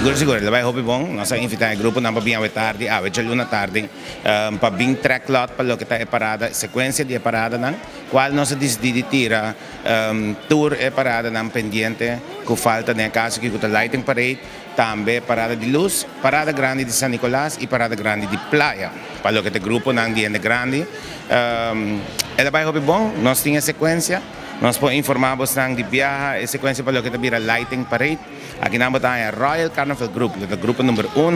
Siguro, labay hopi bong, nasa invita ang grupo ng pabiyang tarde, awet luna tarde, pabing track lot palo kita e parada, sequência de parada ng, qual nossa disdiditira, tour e parada ng pendiente, ku falta ne caso que kuta lighting parade, tambe parada de luz, parada grande de San Nicolás e parada grande de Playa, palo kita grupo ng Diende Grande, e labay hopi bong, nós tinha sequência. Nós informamos ng di biyahe e sequência palo kita bira lighting parade. Aqui namo tayo Royal Carnival Group, lota grupo number 1,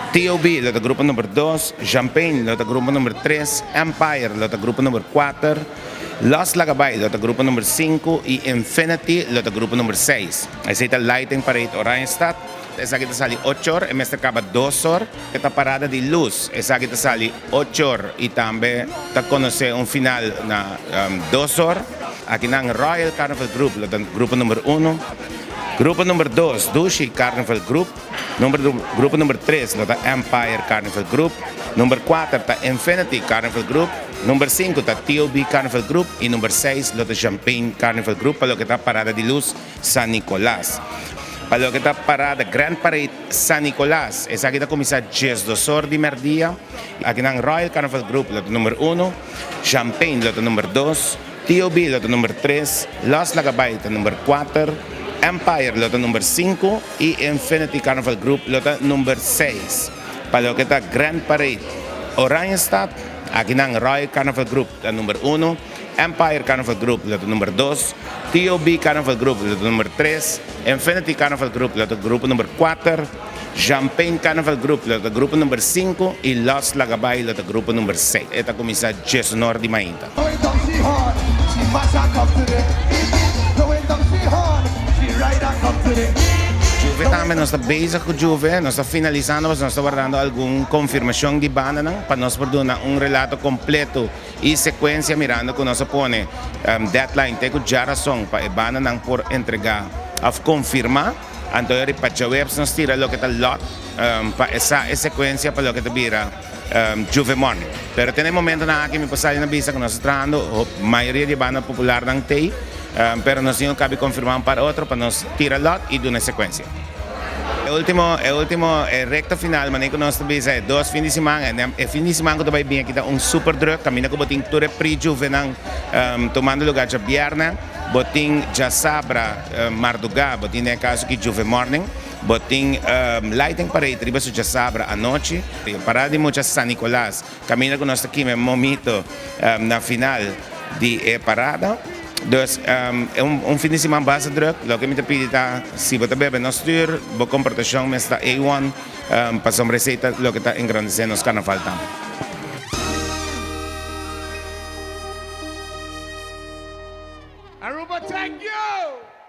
TOB, lota grupo number 2, Champagne, lota grupo number 3, Empire, lota grupo number 4, Los Lagabay, lota grupo number 5 y Infinity, lota grupo number 6. Esa ita lighting parade Oranjestad. Esa kita sali 8 horas, e mestre acaba 2 horas. Esta parada de luz, esa kita sali 8 horas y también ta conoce un final na 2 horas. Aquí nang Royal Carnival Group, lota grupo number 1. Grupo number 2, Dushi Carnival Group. Grupo number 3, lota Empire Carnival Group. Number 4, ta Infinity Carnival Group. Number 5, ta TOB Carnival Group. Y number 6, lota Champagne Carnival Group. Palo que ta parada de luz San Nicolás. Palo que ta parada Grand Parade San Nicolás. Esa kita komisa 10 dosor di merdia. Aquí nang Royal Carnival Group, lota number 1. Champagne, lota number 2. TOB, lota number 3. Los Lagabay, lota number 4. Empire, lota number 5, y Infinity Carnival Group, lota number 6. Para lo que está Grand Parade Oranjestad, aquí nang Royal Carnival Group, lota number 1, Empire Carnival Group, lota number 2, TOB Carnival Group, lota number 3, Infinity Carnival Group, lota grupo number 4, Champagne Carnival Group, lota grupo number 5, y Los Lagabay, lota grupo number 6. Esta komisa Jesnor di Mainta. Juve também nós estamos bezig com Juve, nós estamos finalizando, nós estamos guardando alguma confirmação de banda para nós produzir relato completo e sequência mirando que nós põe deadline tem que já razão para a banda por entregar a confirmar. Então eu repito, webs nós tira lo que está lot para essa sequência para lo que está vira Juve Morning. Pero tem momento na que me passar na visa que nós estamos trabalhando, a maioria de banda popular não tem. Pero nós temos que confirmar para outro para nós tirar lot e dar uma sequência. O último recta final, maneiro que nós temos é 2 fins de semana. E fim de semana que vai vir aqui super druk. Camina que botin tudo pre-Juve tomando lugar de Bierna, botin já sabra Mardugá, botin é caso que Juve Morning, botin lighting parade riba su já sabra à noite. Parada de muitas San Nicolás. Camina que nós aqui mesmo momento na final de parada. Dus fim de semana base druk, lo que me te pide está, si você bebe no stuur, bo comportação me está A1, para som receita, lo que está engrandecendo nos carnaval também. Aruba, thank you!